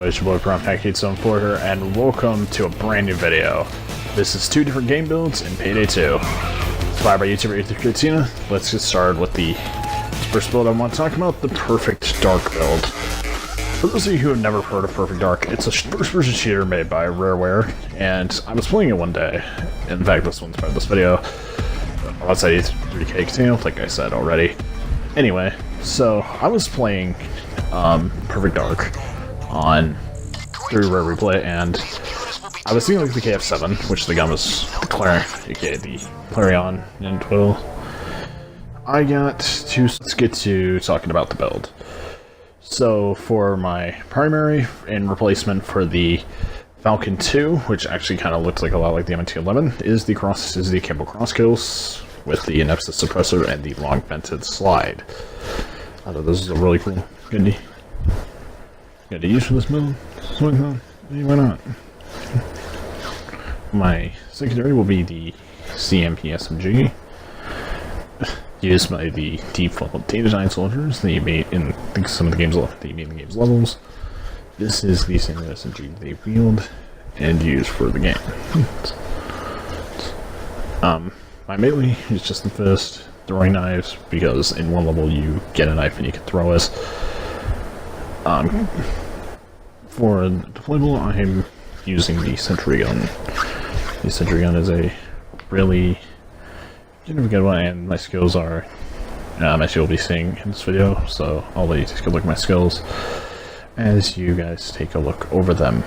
It's your boy Pancake74 here, and welcome to a brand new video. This is two different game builds in PayDay 2. Inspired by YouTuber Tina. Let's get started with the first build I want to talk about, the Perfect Dark build. For those of you who have never heard of Perfect Dark, it's a first-person shooter made by Rareware, and I was playing it one day. In fact, this one's part of this video. Outside it's 3K continue, like I said already. Anyway, so I was playing Perfect Dark through Rare Replay, and I was seeing like the KF7, which the gun was the Clarion in Twiddle. Let's get to talking about the build. So for my primary and replacement for the Falcon 2, which actually kind of looks like a lot like the MT11, is the cable crosskills with the Nemesis suppressor and the long vented slide. I thought this is a really cool gun to use for this build. So I thought, hey, why not? My secondary will be the CMP SMG, used by the default data design soldiers that you made in some of the games levels. This is the same SMG they wield and use for the game. My melee is just the fist, throwing knives, because in one level you get a knife and you can throw it. For deployable, I'm using the Sentry Gun. The Sentry Gun is a really good one, and my skills are, as you'll be seeing in this video, so I'll let you take a look at my skills as you guys take a look over them.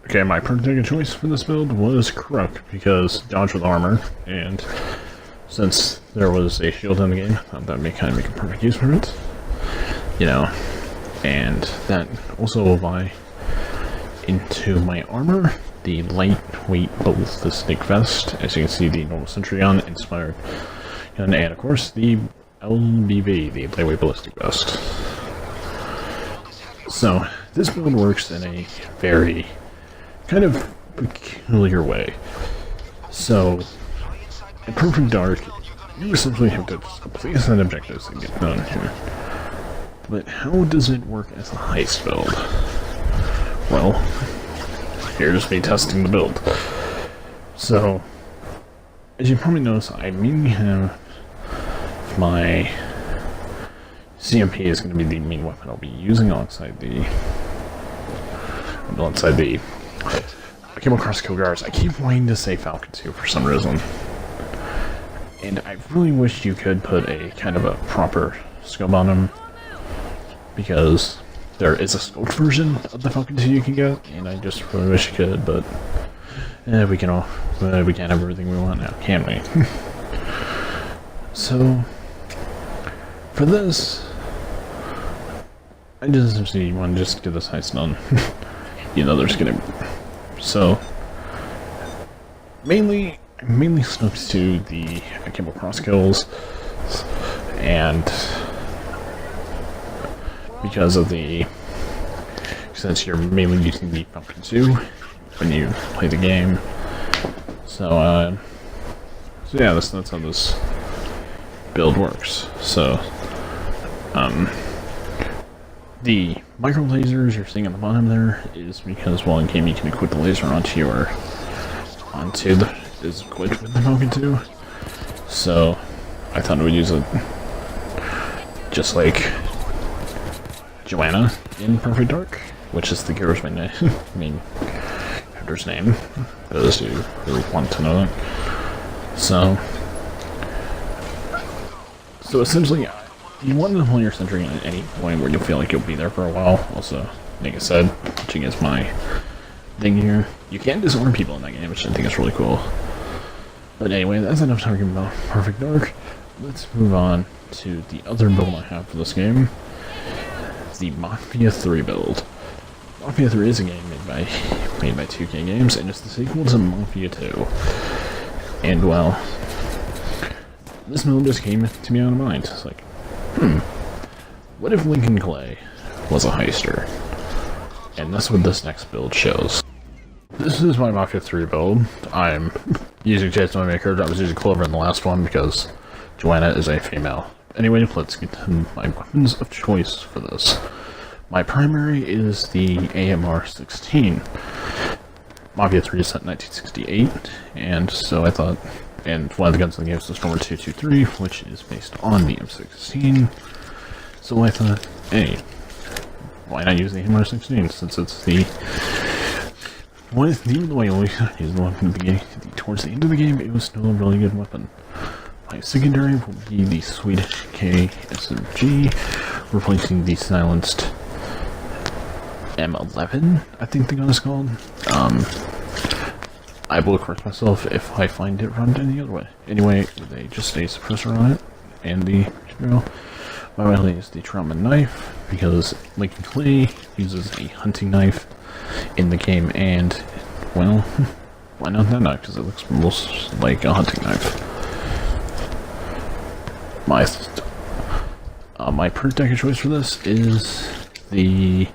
Okay, my protected choice for this build was Crook, because dodge with armor, and since there was a shield in the game, I thought that would kind of make a perfect use for it. You know, and that also will buy into my armor, the lightweight ballistic vest, as you can see, the normal Sentry Gun inspired, and of course the LBV, the lightweight ballistic vest. So, this build works in a very kind of peculiar way. So, in Perfect Dark, you essentially have to just complete a set of objectives and get done here. But how does it work as a heist build? Well, here's me testing the build. So, as you probably notice, I mainly have my CMP is going to be the main weapon I'll be using alongside the I came across kill guards. I keep wanting to say Falcon 2 for some reason. And I really wish you could put a kind of a proper scope on them, because there is a scoped version of the Falcon 2 you can get, and I just really wish you could, but we can't have everything we want now, can we? So, for this, I just simply want to just get this heist done. You know, there's gonna be, so mainly stuck to the cable cross kills, and because of since you're mainly using the Falcon 2 when you play the game, so yeah, that's how this build works. So the micro lasers you're seeing on the bottom there is because, well, in game you can equip the laser is equipped with the Falcon 2. So I thought I would use it just like Joanna in Perfect Dark, which is the character's main character's name, for those who really want to know that. So essentially, you want to hold your Sentry at any point where you'll feel like you'll be there for a while. Also, like I said, watching is my thing here. You can disarm people in that game, which I think is really cool. But anyway, that's enough talking about Perfect Dark. Let's move on to the other build I have for this game, the Mafia 3 build. Mafia 3 is a game made by 2K Games, and it's the sequel to Mafia 2. And well, this build just came to me out of mind. It's like, what if Lincoln Clay was a heister? And that's what this next build shows. This is my Mafia 3 build. I'm using Jason Maker. I was using Clover in the last one because Joanna is a female. Anyway, let's get to my weapons of choice for this. My primary is the AMR-16. Mafia 3 is set in 1968, and so I thought, and one of the guns in the game is the Stormer 223, which is based on the M16. So I thought, hey, why not use the AMR-16 since it's the one of the way I always use the one from the beginning. Towards the end of the game, it was still a really good weapon. My secondary will be the Swedish KSMG, replacing the silenced M11, I think the gun is called. I will correct myself if I find it run any other way. Anyway, they just a suppressor on it, and the material. My weapon is the trauma knife, because Lincoln Clay uses a hunting knife in the game, and, well, why not that knife, because it looks most like a hunting knife. My perk deck of choice for this is the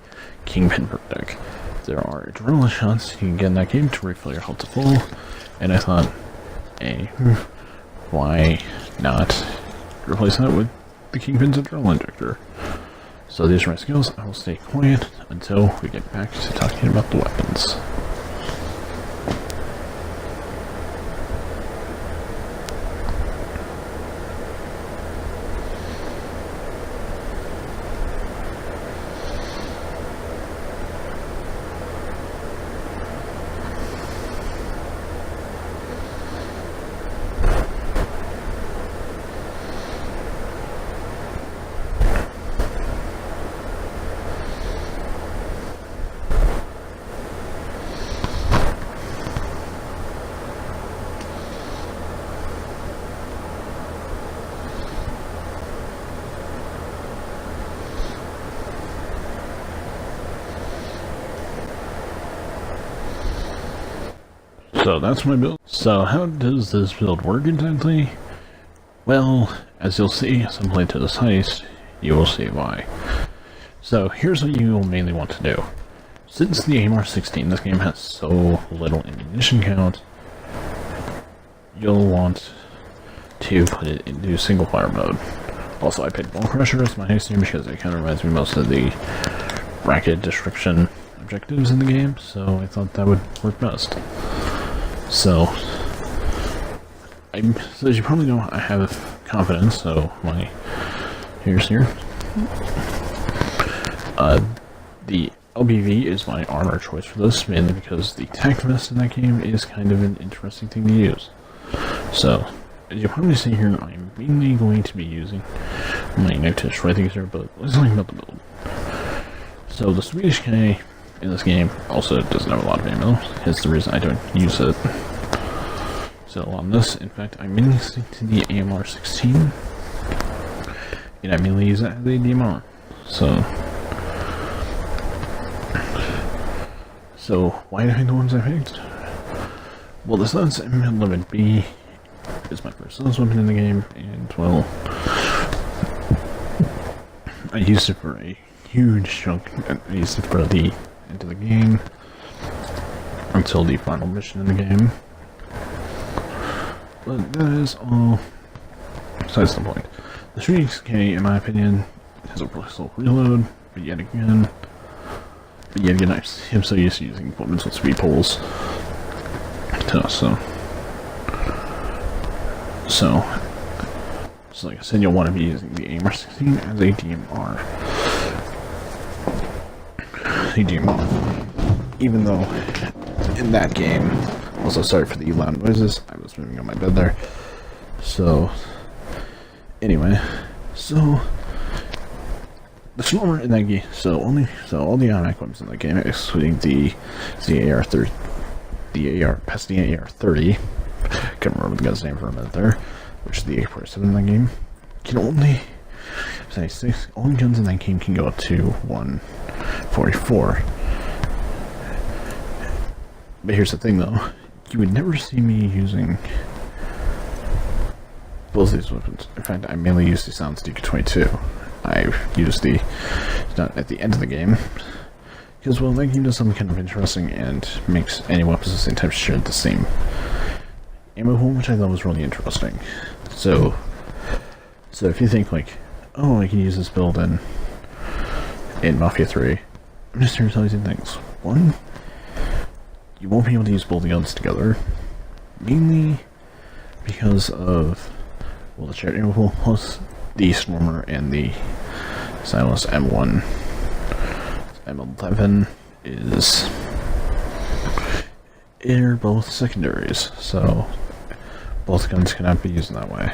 Kingpin perk deck. There are adrenaline shots you can get in that game to refill your health to full, and I thought, hey, why not replace that with the Kingpin's adrenaline injector? So these are my skills. I will stay quiet until we get back to talking about the weapons. So that's my build. So how does this build work exactly? Well, as you'll see as I play to this heist, you will see why. So here's what you will mainly want to do. Since the AMR-16, this game has so little ammunition count, you'll want to put it into single fire mode. Also, I picked Ball Crusher as my heist team because it kind of reminds me most of the bracket description objectives in the game, so I thought that would work best. So as you probably know, I have confidence, so my here's here. The LBV is my armor choice for this, mainly because the tac vest in that game is kind of an interesting thing to use. So, as you probably see here, I'm mainly going to be using my knife to destroy things here, but let's talk about the build. So the Swedish K in this game also doesn't have a lot of ammo. It's the reason I don't use it. So on this, in fact, I mainly stick to the AMR-16, and I mainly use it as a DMR. So why did I pick the ones I picked? Well, the Suns M11B is my first Suns weapon in the game, and well, I used it for a huge chunk. I used it for the end of the game until the final mission in the game. But that is all besides the point. The Swedish K, in my opinion, has a slow reload, but yet again, I'm so used to using weapons with speed pulls. So like I said, you'll want to be using the AMR-16 as a DMR. Even though in that game, also sorry for the loud noises, I was moving on my bed there. So anyway, so the Stormer in that game, so all the automatic weapons in that game, excluding the AR-30, past the AR-30, can't remember the guy's name for a minute there, which is the AK-47 in that game, can only, all guns in that game can go up to 144. But here's the thing though, you would never see me using both these weapons. In fact, I mainly use the Silence DK22. I use the at the end of the game because, well, that game does something kind of interesting and makes any weapons of the same type share the same ammo pool, which I thought was really interesting. So if you think like, oh, I can use this build in Mafia 3, I'm just here to tell you two things. One, you won't be able to use both the guns together, mainly because of, well, the shared ammo pool plus the Stormer and the Silenced M1. M11 are both secondaries, so both guns cannot be used in that way.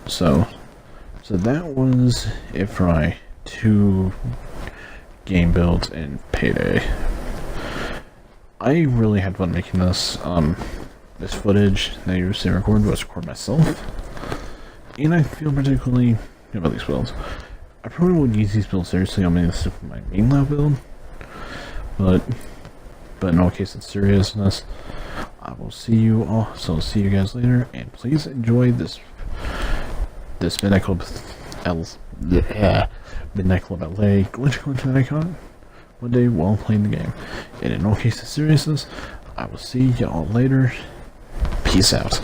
So that was it for my 2 game builds in PayDay. I really had fun making this. This footage that you see recorded was recorded myself, and I feel particularly good about these builds. I probably wouldn't use these builds seriously on my main lab build, but in all case of seriousness, I will see you all. So I'll see you guys later, and please enjoy this Midnight Club Midnight Club LA glitch that I caught one day while playing the game. And in all case of seriousness, I will see y'all later. Peace out.